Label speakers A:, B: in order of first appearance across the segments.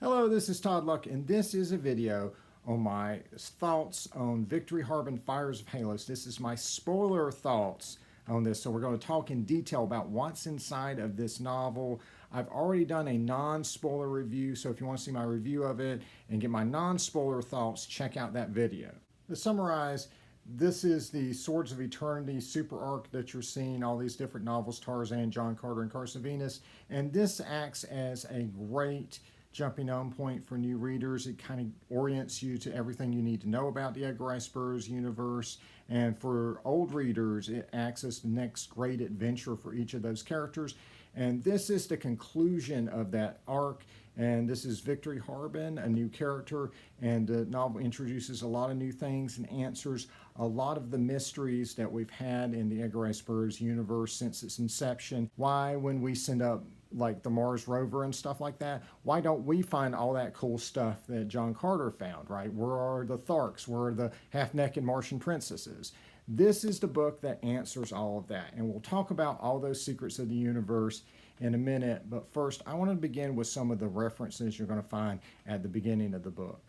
A: Hello, this is Todd Luck, and this is a video on my thoughts on Victory Harben Fires of Halos. This is my spoiler thoughts on this, so we're going to talk in detail about what's inside of this novel. I've already done a non-spoiler review, so if you want to see my review of it and get my non-spoiler thoughts, check out that video. To summarize, this is the Swords of Eternity super arc that you're seeing, all these different novels, Tarzan, John Carter, and Carson Venus, and this acts as a great jumping on point for new readers. It kind of orients you to everything you need to know about the Edgar Rice Burroughs universe, and for old readers, it acts as the next great adventure for each of those characters. And this is the conclusion of that arc, and this is Victory Harben, a new character, and the novel introduces a lot of new things and answers a lot of the mysteries that we've had in the Edgar Rice Burroughs universe since its inception. Why, when we send up like the Mars rover and stuff like that, why don't we find all that cool stuff that John Carter found, right? Where are the Tharks? Where are the half-naked Martian princesses? This is the book that answers all of that, and we'll talk about all those secrets of the universe in a minute. But first, I want to begin with some of the references you're going to find at the beginning of the book.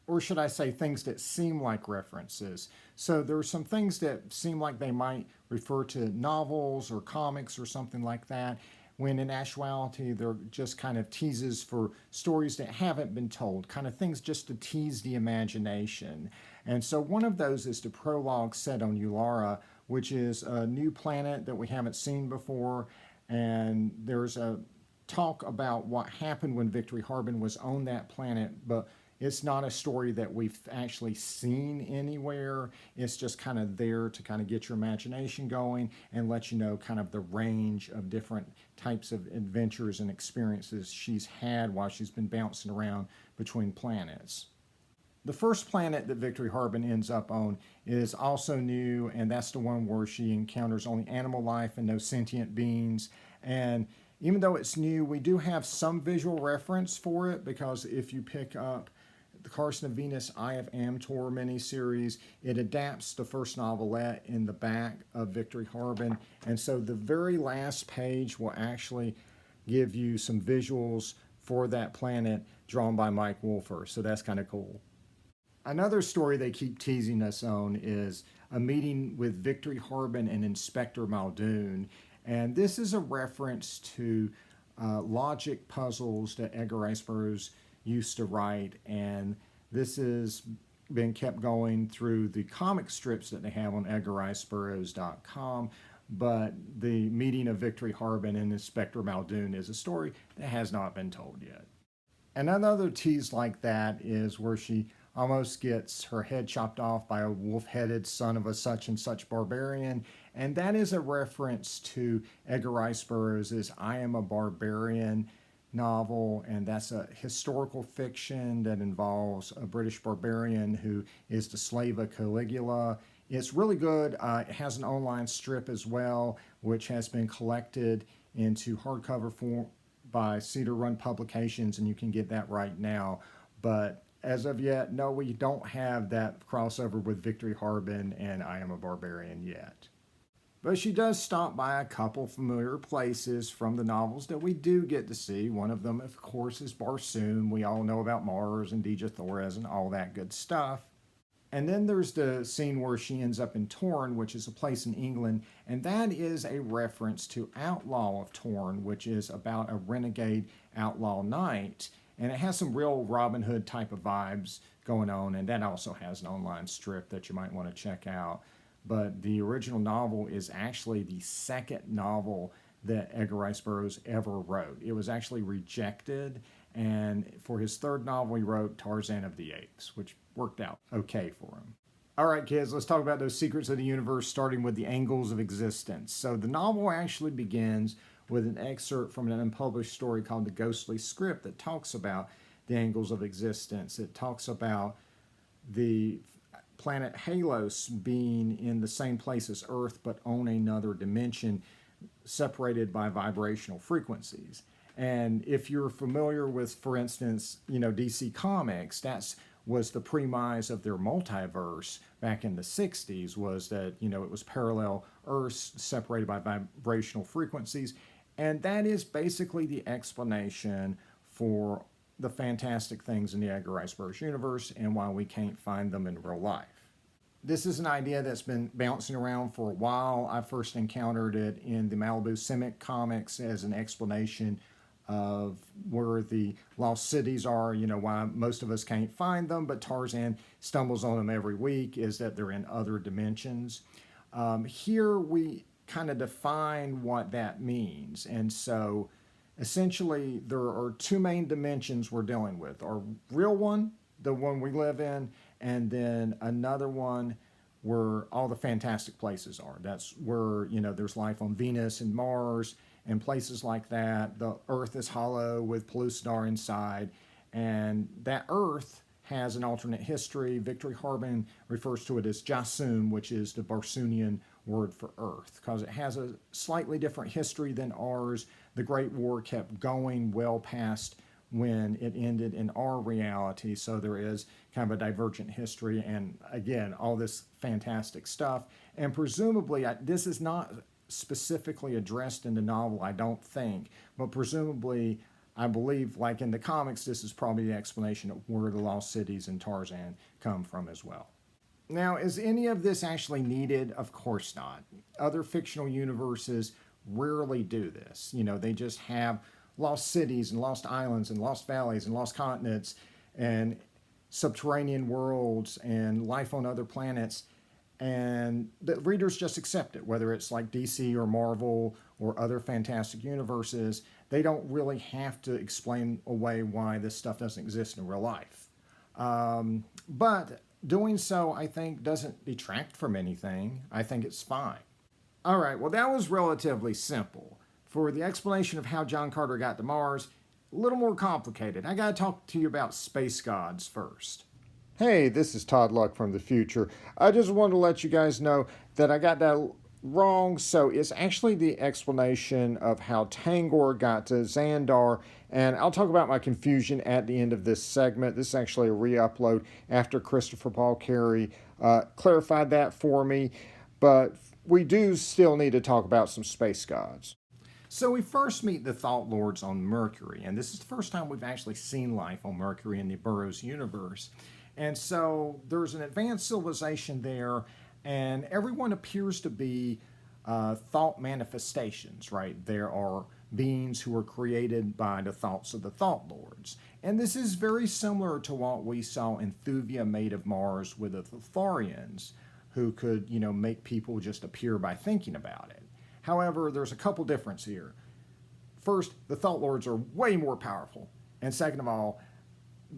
A: Or should I say things that seem like references. So there are some things that seem like they might refer to novels or comics or something like that, when in actuality they're just kind of teases for stories that haven't been told, kind of things just to tease the imagination. And so one of those is the prologue set on Tii-Laa, which is a new planet that we haven't seen before, and there's a talk about what happened when Victory Harben was on that planet, but it's not a story that we've actually seen anywhere. It's just kind of there to kind of get your imagination going and let you know kind of the range of different types of adventures and experiences she's had while she's been bouncing around between planets. The first planet that Victory Harben ends up on is also new, and that's the one where she encounters only animal life and no sentient beings. And even though it's new, we do have some visual reference for it, because if you pick up the Carson of Venus Eye of Amtor miniseries, it adapts the first novelette in the back of Victory Harben. And so the very last page will actually give you some visuals for that planet drawn by Mike Wolfer. So that's kind of cool. Another story they keep teasing us on is a meeting with Victory Harben and Inspector Muldoon. And this is a reference to logic puzzles that Edgar Rice Burroughs used to write, and this has been kept going through the comic strips that they have on EdgarRiceBurroughs.com. But the meeting of Victory Harben and Inspector Muldoon is a story that has not been told yet. And another tease like that is where she almost gets her head chopped off by a wolf-headed son of a such and such barbarian, and that is a reference to Edgar Rice Burroughs' I Am a Barbarian novel, and that's a historical fiction that involves a British barbarian who is the slave of Caligula. It's really good. It has an online strip as well, which has been collected into hardcover form by Cedar Run Publications, and you can get that right now. But as of yet, no, we don't have that crossover with Victory Harben and I Am a Barbarian yet. But she does stop by a couple familiar places from the novels that we do get to see. One of them, of course, is Barsoom. We all know about Mars and Dija Thorez and all that good stuff. And then there's the scene where she ends up in Torn, which is a place in England, and that is a reference to Outlaw of Torn, which is about a renegade outlaw knight. And it has some real Robin Hood type of vibes going on, and that also has an online strip that you might want to check out. But the original novel is actually the second novel that Edgar Rice Burroughs ever wrote. It was actually rejected, and for his third novel he wrote Tarzan of the Apes, which worked out okay for him. All right, kids, let's talk about those secrets of the universe, starting with the angles of existence. So the novel actually begins with an excerpt from an unpublished story called The Ghostly Script that talks about the angles of existence. It talks about the planet Halos being in the same place as Earth, but on another dimension, separated by vibrational frequencies. And if you're familiar with, for instance, DC Comics, that was the premise of their multiverse back in the 60s, was that, it was parallel Earths separated by vibrational frequencies. And that is basically the explanation for the fantastic things in the Edgar Rice Burroughs universe and why we can't find them in real life. This is an idea that's been bouncing around for a while. I first encountered it in the Malibu Simic comics as an explanation of where the lost cities are, why most of us can't find them, but Tarzan stumbles on them every week, is that they're in other dimensions. Here we kind of define what that means. And so essentially there are two main dimensions we're dealing with. Our real one, the one we live in, and then another one where all the fantastic places are. That's where, there's life on Venus and Mars and places like that. The Earth is hollow with Pellucidar inside, and that Earth has an alternate history. Victory Harben refers to it as Janson, which is the Barsunian word for Earth, because it has a slightly different history than ours. The Great War kept going well past when it ended in our reality, so there is kind of a divergent history, and again, all this fantastic stuff. And presumably, this is not specifically addressed in the novel, I don't think, but presumably, I believe, like in the comics, this is probably the explanation of where the lost cities in Tarzan come from as well. Now, is any of this actually needed? Of course not. Other fictional universes rarely do this. They just have lost cities and lost islands and lost valleys and lost continents and subterranean worlds and life on other planets, and the readers just accept it, whether it's like DC or Marvel or other fantastic universes. They don't really have to explain away why this stuff doesn't exist in real life. But doing so, I think, doesn't detract from anything. I think it's fine. All right, well, that was relatively simple. For the explanation of how John Carter got to Mars, a little more complicated. I got to talk to you about space gods first. Hey, this is Todd Luck from the future. I just wanted to let you guys know that I got that wrong. So it's actually the explanation of how Tangor got to Zandar, and I'll talk about my confusion at the end of this segment. This is actually a re-upload after Christopher Paul Carey clarified that for me, but we do still need to talk about some space gods. So we first meet the Thought Lords on Mercury, and this is the first time we've actually seen life on Mercury in the Burroughs universe. And so there's an advanced civilization there, and everyone appears to be thought manifestations, right? There are beings who are created by the thoughts of the Thought Lords. And this is very similar to what we saw in Thuvia Made of Mars with the Thorians, who could, make people just appear by thinking about it. However, there's a couple differences here. First, the Thought Lords are way more powerful. And second of all,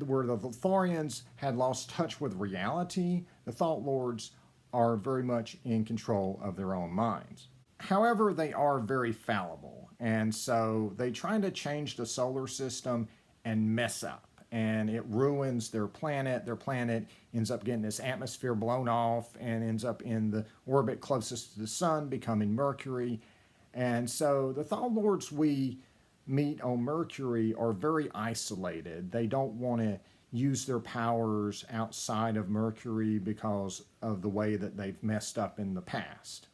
A: where the Thorians had lost touch with reality, the Thought Lords are very much in control of their own minds. However, they are very fallible, and so they try to change the solar system and mess up, and it ruins their planet. Their planet ends up getting its atmosphere blown off and ends up in the orbit closest to the sun, becoming Mercury. And so the Thought Lords we meet on Mercury are very isolated. They don't want to use their powers outside of Mercury because of the way that they've messed up in the past.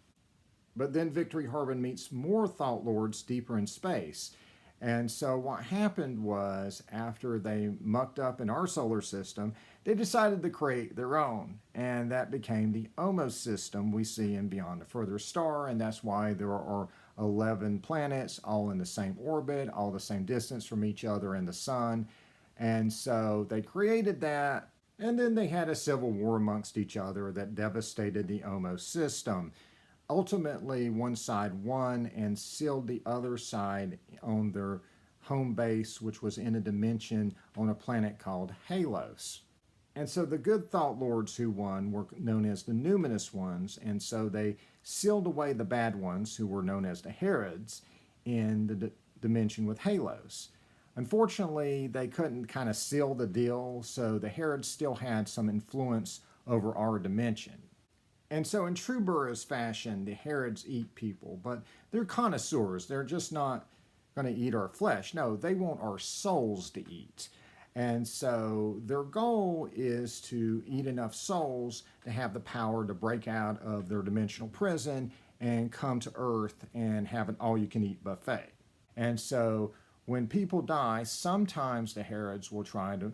A: But then Victory Harben meets more Thought Lords deeper in space. And so what happened was, after they mucked up in our solar system, they decided to create their own. And that became the Omos system we see in Beyond the Furthest Star. And that's why there are 11 planets, all in the same orbit, all the same distance from each other and the sun. And so they created that, and then they had a civil war amongst each other that devastated the Omos system. Ultimately, one side won and sealed the other side on their home base, which was in a dimension on a planet called Halos. And so the good Thought Lords who won were known as the numinous ones, and so they sealed away the bad ones, who were known as the Herods, in the dimension with Halos. Unfortunately, they couldn't kind of seal the deal, so the Herods still had some influence over our dimension. And so in true Burroughs fashion, the Herods eat people, but they're connoisseurs. They're just not going to eat our flesh. No, they want our souls to eat. And so their goal is to eat enough souls to have the power to break out of their dimensional prison and come to Earth and have an all-you-can-eat buffet. And so when people die, sometimes the Herods will try to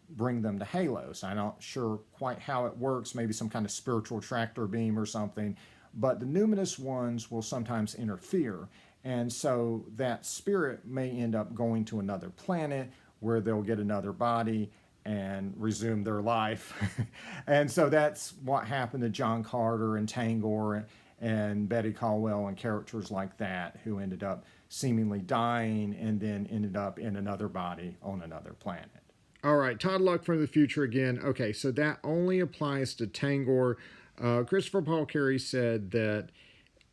A: bring them to Halos. I'm not sure quite how it works, maybe some kind of spiritual tractor beam or something, but the numinous ones will sometimes interfere. And so that spirit may end up going to another planet where they'll get another body and resume their life. And so that's what happened to John Carter and Tangor and Betty Caldwell and characters like that who ended up seemingly dying and then ended up in another body on another planet. All right, Todd Luck from the future again. Okay, so that only applies to Tangor. Christopher Paul Carey said that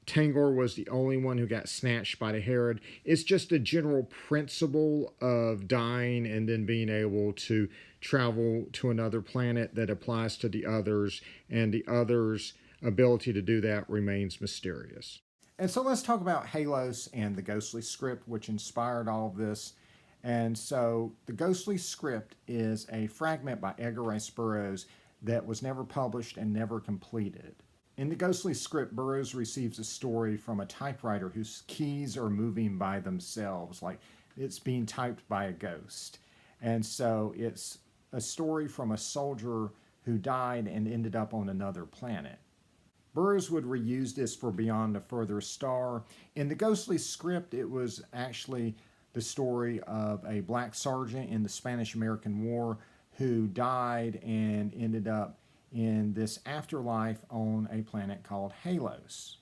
A: Tangor was the only one who got snatched by the Herod. It's just a general principle of dying and then being able to travel to another planet that applies to the others, and the others' ability to do that remains mysterious. And so let's talk about Halos and the ghostly script, which inspired all of this. And so the ghostly script is a fragment by Edgar Rice Burroughs that was never published and never completed. In the ghostly script, Burroughs receives a story from a typewriter whose keys are moving by themselves, like it's being typed by a ghost. And so it's a story from a soldier who died and ended up on another planet. Burroughs would reuse this for Beyond the Furthest Star. In the ghostly script, it was actually the story of a black sergeant in the Spanish-American War who died and ended up in this afterlife on a planet called Halos.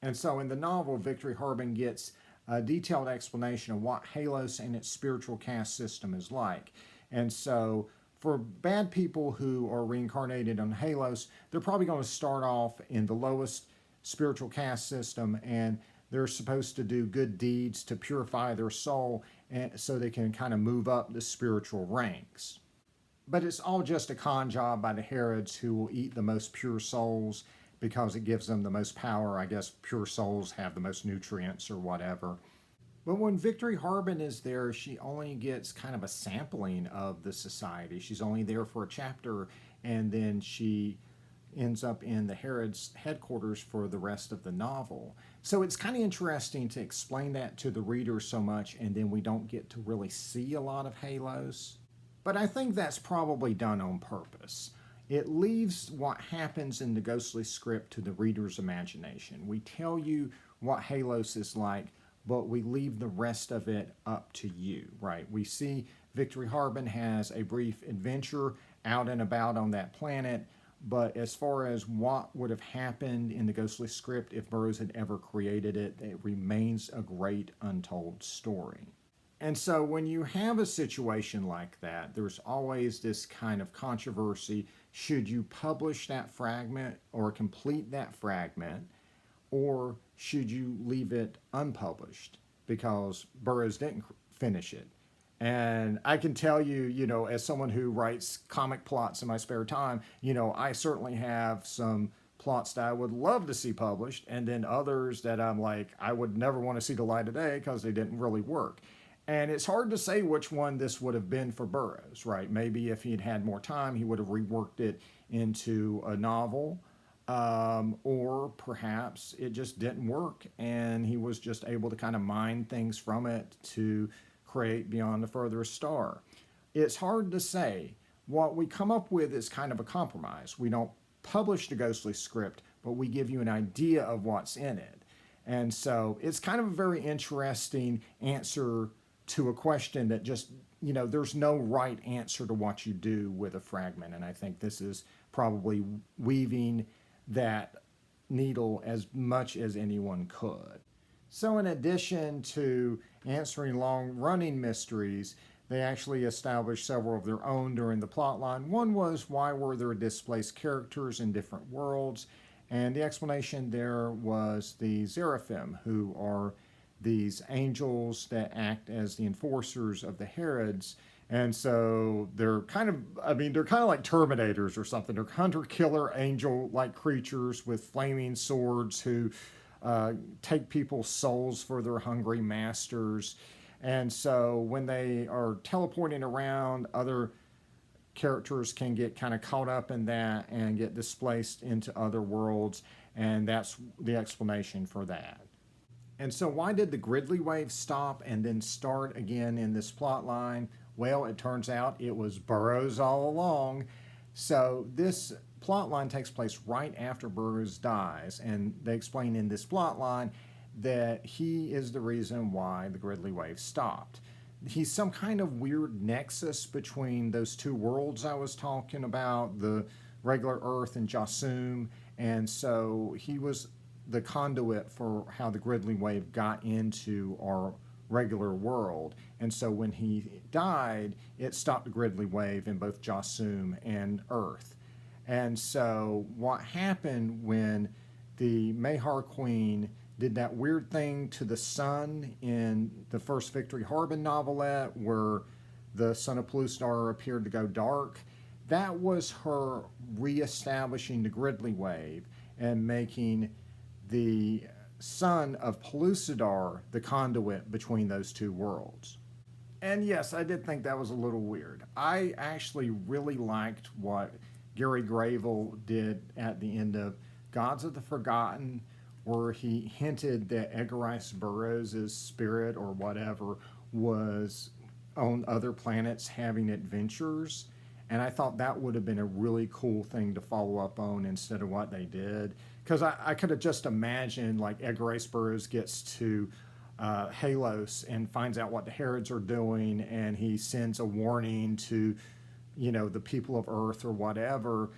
A: And so in the novel, Victory Harben gets a detailed explanation of what Halos and its spiritual caste system is like. And so for bad people who are reincarnated on Halos, they're probably going to start off in the lowest spiritual caste system, and they're supposed to do good deeds to purify their soul and so they can kind of move up the spiritual ranks. But it's all just a con job by the Herods who will eat the most pure souls because it gives them the most power. I guess pure souls have the most nutrients or whatever. But when Victory Harben is there, she only gets kind of a sampling of the society. She's only there for a chapter, and then she ends up in the Herod's headquarters for the rest of the novel. So it's kind of interesting to explain that to the reader so much, and then we don't get to really see a lot of Halos. But I think that's probably done on purpose. It leaves what happens in the ghostly script to the reader's imagination. We tell you what Halos is like, but we leave the rest of it up to you, right? We see Victory Harben has a brief adventure out and about on that planet, but as far as what would have happened in the ghostly script if Burroughs had ever created it, it remains a great untold story. And so when you have a situation like that, there's always this kind of controversy. Should you publish that fragment or complete that fragment, or should you leave it unpublished because Burroughs didn't finish it? And I can tell you, as someone who writes comic plots in my spare time, I certainly have some plots that I would love to see published, and then others that I'm like, I would never want to see the light of day because they didn't really work. And it's hard to say which one this would have been for Burroughs, right? Maybe if he'd had more time, he would have reworked it into a novel, or perhaps it just didn't work and he was just able to kind of mine things from it to create Beyond the Furthest Star. It's hard to say. What we come up with is kind of a compromise. We don't publish the ghostly script, but we give you an idea of what's in it. And so it's kind of a very interesting answer to a question that just, there's no right answer to what you do with a fragment. And I think this is probably weaving that needle as much as anyone could. So in addition to answering long-running mysteries, they actually established several of their own during the plotline. One was, why were there displaced characters in different worlds? And the explanation there was the Seraphim, who are these angels that act as the enforcers of the Herods. And so they're kind of like Terminators or something. They're hunter-killer angel-like creatures with flaming swords who take people's souls for their hungry masters. And so when they are teleporting around, other characters can get kind of caught up in that and get displaced into other worlds. And that's the explanation for that. And so why did the Gridley wave stop and then start again in this plot line? Well, it turns out it was Burroughs all along. So this plot line takes place right after Burroughs dies, and they explain in this plot line that he is the reason why the Gridley wave stopped. He's some kind of weird nexus between those two worlds I was talking about, the regular Earth and Jasum, and so he was the conduit for how the Gridley wave got into our regular world. And so when he died, it stopped the Gridley wave in both Jasum and Earth. And so what happened when the Mahar Queen did that weird thing to the sun in the first Victory Harben novelette where the sun of Pellucidar appeared to go dark, that was her reestablishing the Gridley wave and making the son of Pellucidar the conduit between those two worlds. And yes, I did think that was a little weird. I actually really liked what Gary Gravel did at the end of Gods of the Forgotten, where he hinted that Edgar Rice Burroughs' spirit or whatever was on other planets having adventures. And I thought that would have been a really cool thing to follow up on instead of what they did. Because I could have just imagined like Edgar Rice Burroughs gets to Halos and finds out what the Herods are doing, and he sends a warning to, the people of Earth or whatever.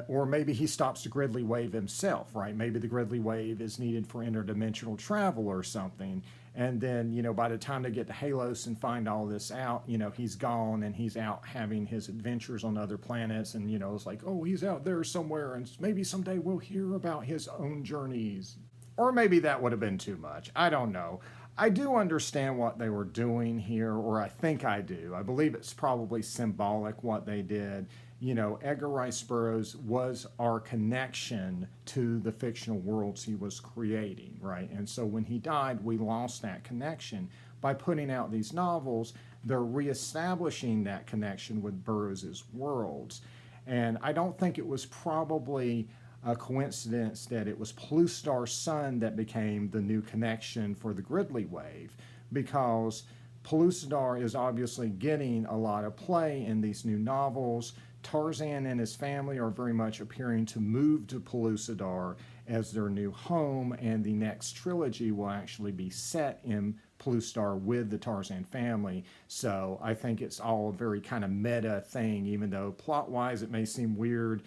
A: Or maybe he stops the Gridley wave himself, right? Maybe the Gridley wave is needed for interdimensional travel or something. And then, by the time they get to Halos and find all this out, he's gone and he's out having his adventures on other planets. And, it's like, oh, he's out there somewhere and maybe someday we'll hear about his own journeys. Or maybe that would have been too much. I don't know. I do understand what they were doing here, or I think I do. I believe it's probably symbolic what they did. Edgar Rice Burroughs was our connection to the fictional worlds he was creating, right? And so when he died, we lost that connection. By putting out these novels, they're reestablishing that connection with Burroughs' worlds. And I don't think it was probably a coincidence that it was Pellucidar's son that became the new connection for the Gridley wave, because Pellucidar is obviously getting a lot of play in these new novels. Tarzan and his family are very much appearing to move to Pellucidar as their new home, and the next trilogy will actually be set in Pellucidar with the Tarzan family. So I think it's all a very kind of meta thing, even though plot-wise it may seem weird.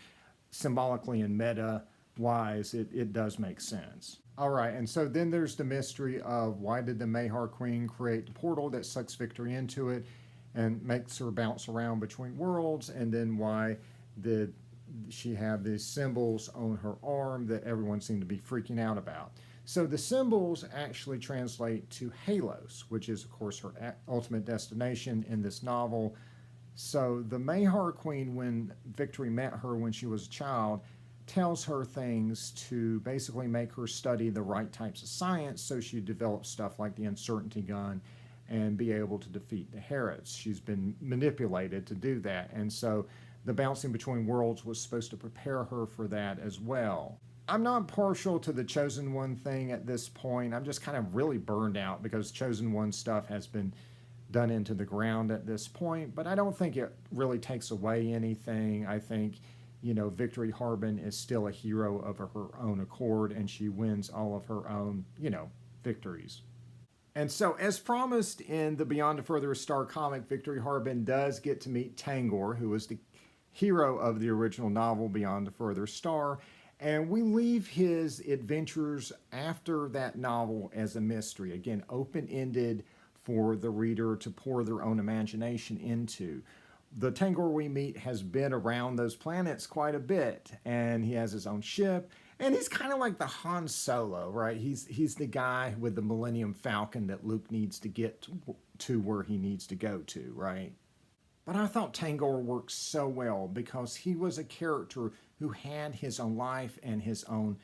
A: Symbolically and meta-wise, it does make sense. All right, and so then there's the mystery of why did the Mahar Queen create the portal that sucks Victory into it and makes her bounce around between worlds, and then why did she have these symbols on her arm that everyone seemed to be freaking out about. So the symbols actually translate to Halos, which is, of course, her ultimate destination in this novel. So the Mahar Queen, when Victory met her when she was a child, tells her things to basically make her study the right types of science so she develops stuff like the uncertainty gun and be able to defeat the Herods. She's been manipulated to do that. And so the bouncing between worlds was supposed to prepare her for that as well. I'm not partial to the Chosen One thing at this point. I'm just kind of really burned out because Chosen One stuff has been done into the ground at this point, but I don't think it really takes away anything. I think, Victory Harben is still a hero of her own accord, and she wins all of her own, victories. And so, as promised in the Beyond a Furthest Star comic, Victory Harben does get to meet Tangor, who is the hero of the original novel, Beyond a Furthest Star, and we leave his adventures after that novel as a mystery. Again, open-ended for the reader to pour their own imagination into. The Tangor we meet has been around those planets quite a bit, and he has his own ship, and he's kind of like the Han Solo, right? He's the guy with the Millennium Falcon that Luke needs to get to where he needs to go to, right? But I thought Tangor worked so well because he was a character who had his own life and his own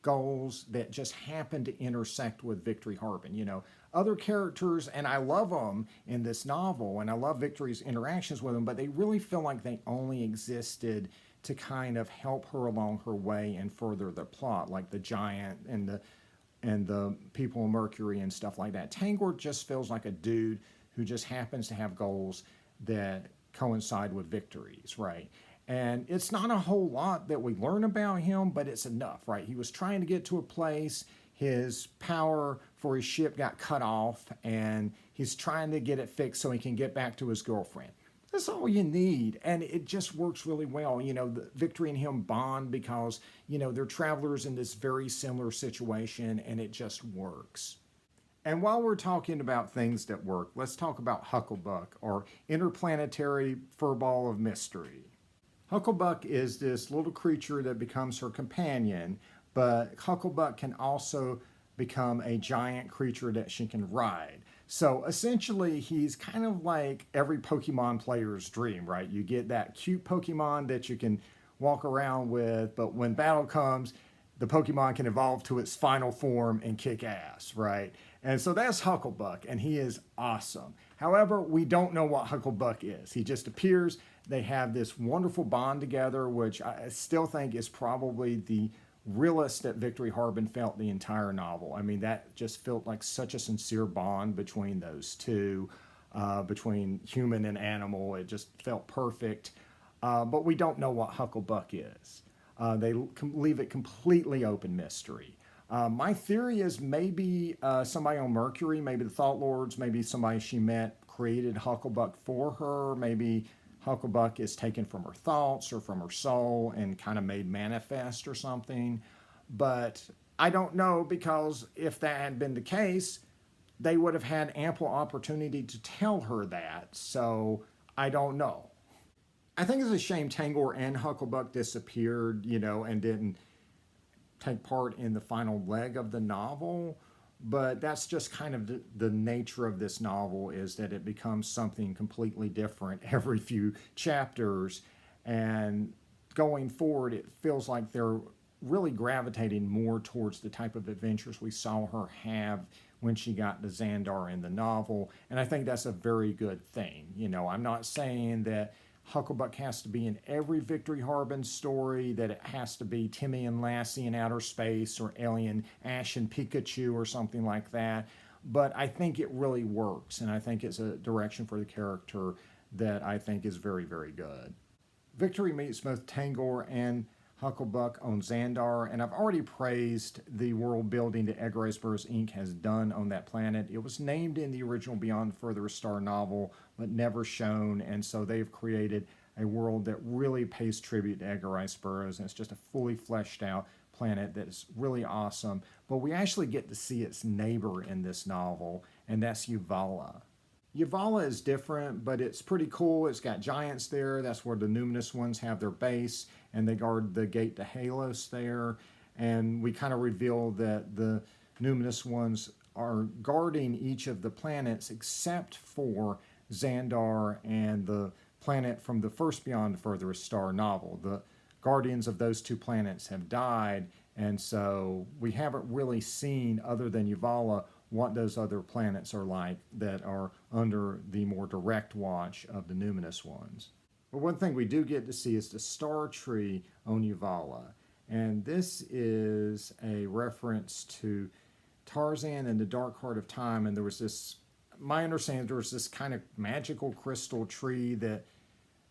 A: goals that just happened to intersect with Victory Harben. Other characters, and I love them in this novel, and I love Victory's interactions with them, but they really feel like they only existed to kind of help her along her way and further the plot, like the giant and the and the people on Mercury and stuff like that. Tangor just feels like a dude who just happens to have goals that coincide with victories, right? And it's not a whole lot that we learn about him, but it's enough, right? He was trying to get to a place, his power for his ship got cut off, and he's trying to get it fixed so he can get back to his girlfriend. That's all you need, and it just works really well. You know, the Victory and him bond because, you know, they're travelers in this very similar situation, and it just works. And while we're talking about things that work, let's talk about Hucklebuck, or Interplanetary Furball of Mystery. Hucklebuck is this little creature that becomes her companion, but Hucklebuck can also become a giant creature that she can ride. So essentially, he's kind of like every Pokemon player's dream, right? You get that cute Pokemon that you can walk around with, but when battle comes, the Pokemon can evolve to its final form and kick ass, right? And so that's Hucklebuck, and he is awesome. However, we don't know what Hucklebuck is. He just appears. They have this wonderful bond together, which I still think is probably the realest that Victory Harben felt the entire novel. I mean, that just felt like such a sincere bond between those two, between human and animal. It just felt perfect. But we don't know what Hucklebuck is. They leave it completely open mystery. My theory is maybe somebody on Mercury, maybe the Thought Lords, maybe somebody she met created Hucklebuck for her. Maybe Hucklebuck is taken from her thoughts or from her soul and kind of made manifest or something. But I don't know, because if that had been the case, they would have had ample opportunity to tell her that. So I don't know. I think it's a shame Tangor and Hucklebuck disappeared, you know, and didn't take part in the final leg of the novel. But that's just kind of the nature of this novel, is that it becomes something completely different every few chapters. And going forward, it feels like they're really gravitating more towards the type of adventures we saw her have when she got to Zandar in the novel. And I think that's a very good thing. You know, I'm not saying that Hucklebuck has to be in every Victory Harben story, that it has to be Timmy and Lassie in outer space, or Alien Ash and Pikachu or something like that. But I think it really works, and I think it's a direction for the character that I think is very, very good. Victory meets both Tangor and Hucklebuck on Zandar, and I've already praised the world building that Edgar Rice Burroughs Inc. has done on that planet. It was named in the original Beyond Furthest Star novel, but never shown, and so they've created a world that really pays tribute to Edgar Rice Burroughs, and it's just a fully fleshed out planet that is really awesome. But we actually get to see its neighbor in this novel, and that's Uvala. Uvala is different, but it's pretty cool. It's got giants there. That's where the numinous ones have their base, and they guard the gate to Halos there. And we kind of reveal that the numinous ones are guarding each of the planets except for Zandar and the planet from the first Beyond the Furthest Star novel. The guardians of those two planets have died, and so we haven't really seen, other than Uvala, what those other planets are like that are under the more direct watch of the numinous ones. But one thing we do get to see is the star tree on Uvala. And this is a reference to Tarzan and the Dark Heart of Time. And there was this, my understanding, there was this kind of magical crystal tree that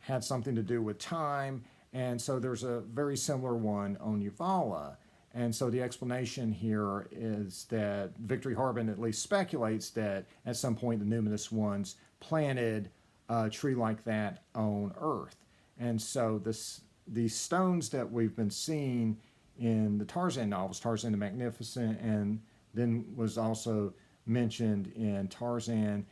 A: had something to do with time. And so there's a very similar one on Uvala. And so the explanation here is that Victory Harben at least speculates that at some point the numinous ones planted a tree like that on Earth. And so these stones that we've been seeing in the Tarzan novels, Tarzan the Magnificent, and then was also mentioned in Tarzan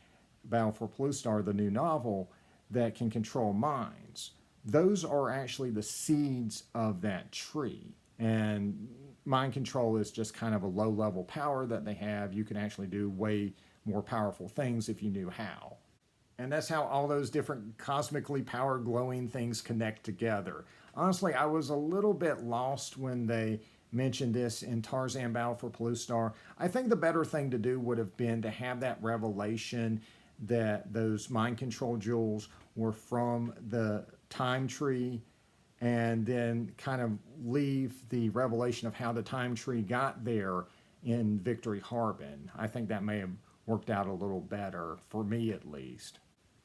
A: Battle for Paloostar, the new novel, that can control minds. Those are actually the seeds of that tree. And mind control is just kind of a low-level power that they have. You can actually do way more powerful things if you knew how. And that's how all those different cosmically powered glowing things connect together. Honestly, I was a little bit lost when they mentioned this in Tarzan Battle for Paloostar. I think the better thing to do would have been to have that revelation that those mind control jewels were from the time tree, and then kind of leave the revelation of how the time tree got there in Victory Harben. I think that may have worked out a little better, for me at least.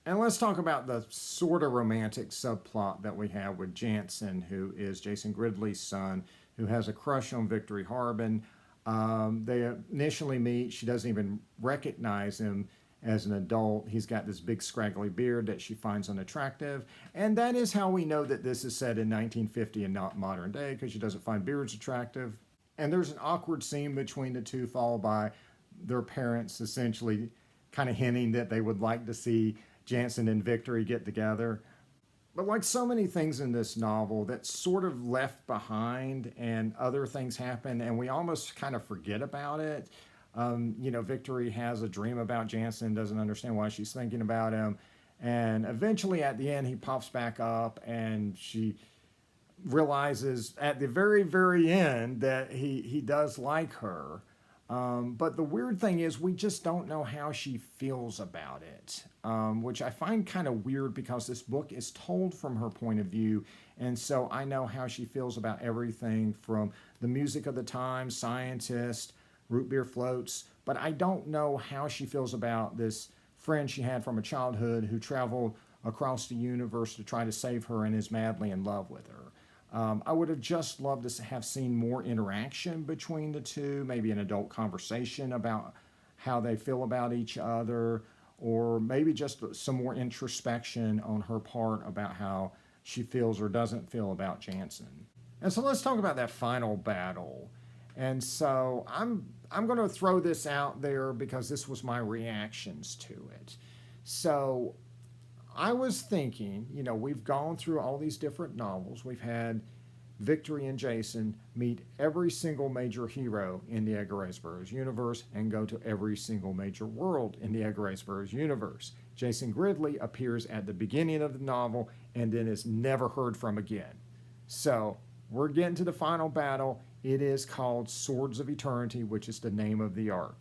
A: And let's talk about the sort of romantic subplot that we have with Janson, who is Jason Gridley's son, who has a crush on Victory Harben. They initially meet. She doesn't even recognize him as an adult. He's got this big scraggly beard that she finds unattractive. And that is how we know that this is set in 1950 and not modern day, because she doesn't find beards attractive. And there's an awkward scene between the two, followed by their parents essentially kind of hinting that they would like to see Janson and Victory get together. But like so many things in this novel, that's sort of left behind and other things happen and we almost kind of forget about it. Victory has a dream about Janson, doesn't understand why she's thinking about him. And eventually at the end, he pops back up and she realizes at the very, very end that he does like her. But the weird thing is we just don't know how she feels about it, which I find kind of weird because this book is told from her point of view. And so I know how she feels about everything from the music of the time, scientists, root beer floats, but I don't know how she feels about this friend she had from her childhood who traveled across the universe to try to save her and is madly in love with her. I would have just loved to have seen more interaction between the two, maybe an adult conversation about how they feel about each other, or maybe just some more introspection on her part about how she feels or doesn't feel about Janson. And so let's talk about that final battle. And so I'm going to throw this out there because this was my reactions to it. So I was thinking, we've gone through all these different novels. We've had Victory and Jason meet every single major hero in the Edgar Rice Burroughs universe and go to every single major world in the Edgar Rice Burroughs universe. Jason Gridley appears at the beginning of the novel and then is never heard from again. So we're getting to the final battle. It is called Swords of Eternity, which is the name of the arc.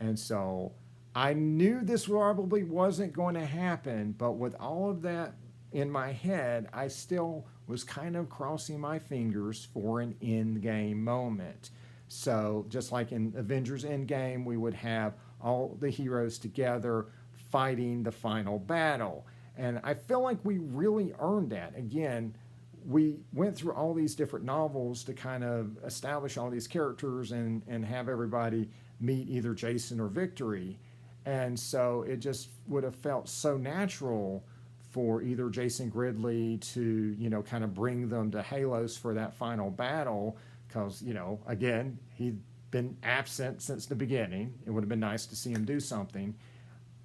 A: And so I knew this probably wasn't going to happen, but with all of that in my head, I still was kind of crossing my fingers for an endgame moment. So just like in Avengers Endgame, we would have all the heroes together fighting the final battle. And I feel like we really earned that. Again, we went through all these different novels to kind of establish all these characters and have everybody meet either Jason or Victory. And so it just would have felt so natural for either Jason Gridley to, kind of bring them to Halos for that final battle. Because, again, he'd been absent since the beginning. It would have been nice to see him do something.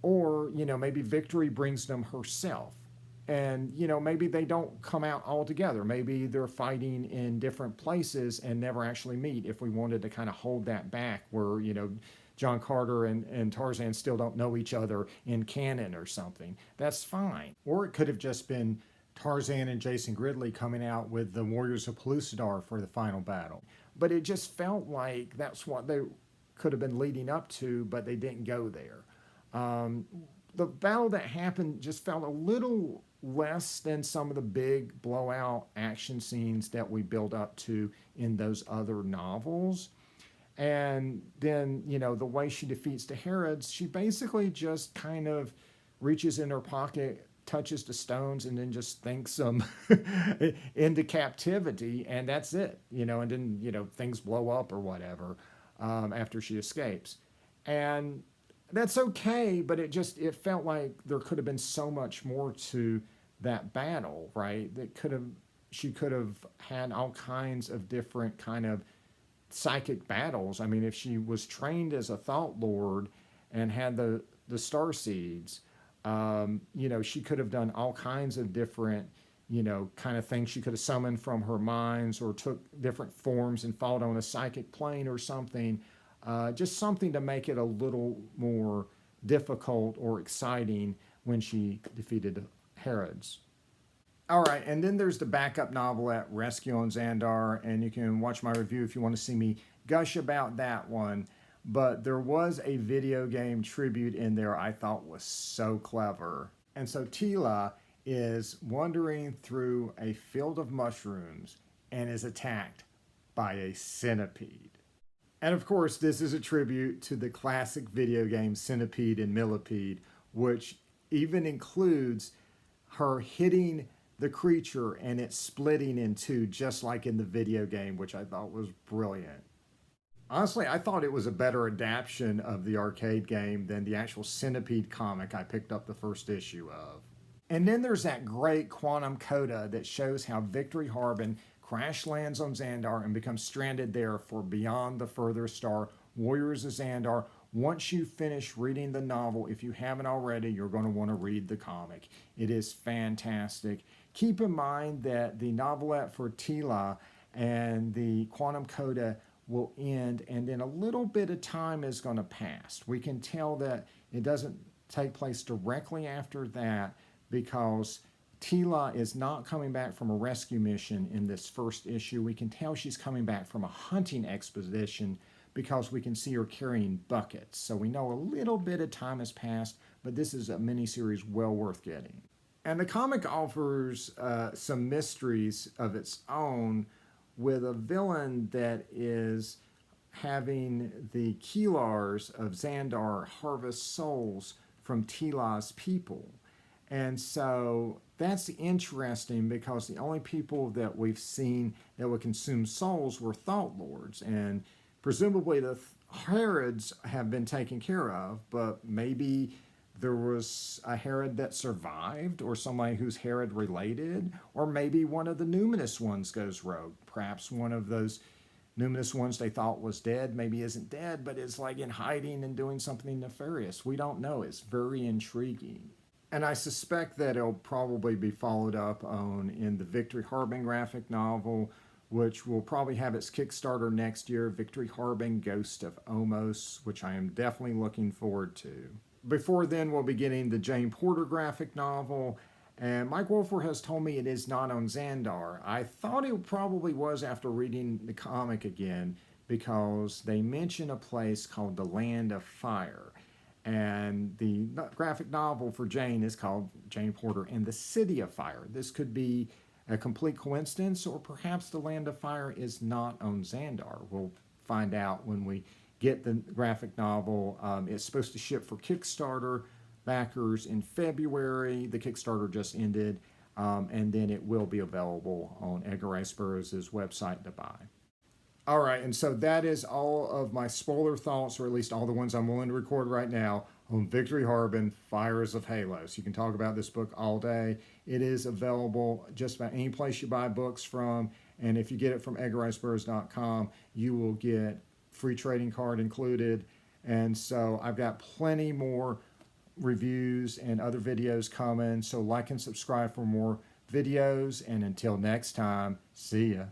A: Or, maybe Victory brings them herself. And, maybe they don't come out all together. Maybe they're fighting in different places and never actually meet if we wanted to kind of hold that back where, John Carter and Tarzan still don't know each other in canon or something. That's fine. Or it could have just been Tarzan and Jason Gridley coming out with the Warriors of Pellucidar for the final battle. But it just felt like that's what they could have been leading up to, but they didn't go there. The battle that happened just felt a little less than some of the big blowout action scenes that we build up to in those other novels. And then, the way she defeats the Herods, she basically just kind of reaches in her pocket, touches the stones, and then just thinks them into captivity, and that's it, and then, things blow up or whatever after she escapes. And that's okay, but it felt like there could have been so much more to that battle, right? She could have had all kinds of different kind of psychic battles. I mean, if she was trained as a thought lord and had the star seeds, she could have done all kinds of different, kind of things. She could have summoned from her minds or took different forms and fought on a psychic plane or something. Just something to make it a little more difficult or exciting when she defeated the Herods. All right, and then there's the backup novel at Rescue on Zandar, and you can watch my review if you want to see me gush about that one. But there was a video game tribute in there I thought was so clever. And so Tii-Laa is wandering through a field of mushrooms and is attacked by a centipede. And of course, this is a tribute to the classic video game Centipede and Millipede, which even includes her hitting the creature and it splitting in two, just like in the video game, which I thought was brilliant. Honestly, I thought it was a better adaptation of the arcade game than the actual Centipede comic I picked up the first issue of. And then there's that great quantum coda that shows how Victory Harben crash lands on Zandar and becomes stranded there for Beyond the Further Star, Warriors of Zandar. Once you finish reading the novel, if you haven't already, you're going to want to read the comic. It is fantastic. Keep in mind that the novelette for Tii-Laa and the quantum coda will end, and then a little bit of time is going to pass. We can tell that it doesn't take place directly after that because Tii-Laa is not coming back from a rescue mission in this first issue. We can tell she's coming back from a hunting expedition because we can see her carrying buckets. So we know a little bit of time has passed, but this is a miniseries well worth getting. And the comic offers some mysteries of its own with a villain that is having the Keelars of Zandar harvest souls from Tii-Laa's people. And so that's interesting because the only people that we've seen that would consume souls were Thought Lords. And presumably the Herods have been taken care of, but maybe there was a Herod that survived, or somebody who's Herod related, or maybe one of the numinous ones goes rogue. Perhaps one of those numinous ones they thought was dead maybe isn't dead, but is like in hiding and doing something nefarious. We don't know. It's very intriguing. And I suspect that it'll probably be followed up on in the Victory Harben graphic novel, which will probably have its Kickstarter next year, Victory Harben Ghost of Omos, which I am definitely looking forward to. Before then, we'll be getting the Jane Porter graphic novel, and Mike Wolfer has told me it is not on Zandar. I thought it probably was after reading the comic again, because they mention a place called the Land of Fire. And the graphic novel for Jane is called Jane Porter and the City of Fire. This could be a complete coincidence, or perhaps the Land of Fire is not on Zandar. We'll find out when we get the graphic novel. It's supposed to ship for Kickstarter backers in February. The Kickstarter just ended, and then it will be available on Edgar Rice Burroughs' website to buy. All right, and so that is all of my spoiler thoughts, or at least all the ones I'm willing to record right now, on Victory Harben, Fires of Halos. You can talk about this book all day. It is available just about any place you buy books from, and if you get it from EdgarRiceBurroughs.com, you will get free trading card included. And so I've got plenty more reviews and other videos coming, so like and subscribe for more videos, and until next time, see ya.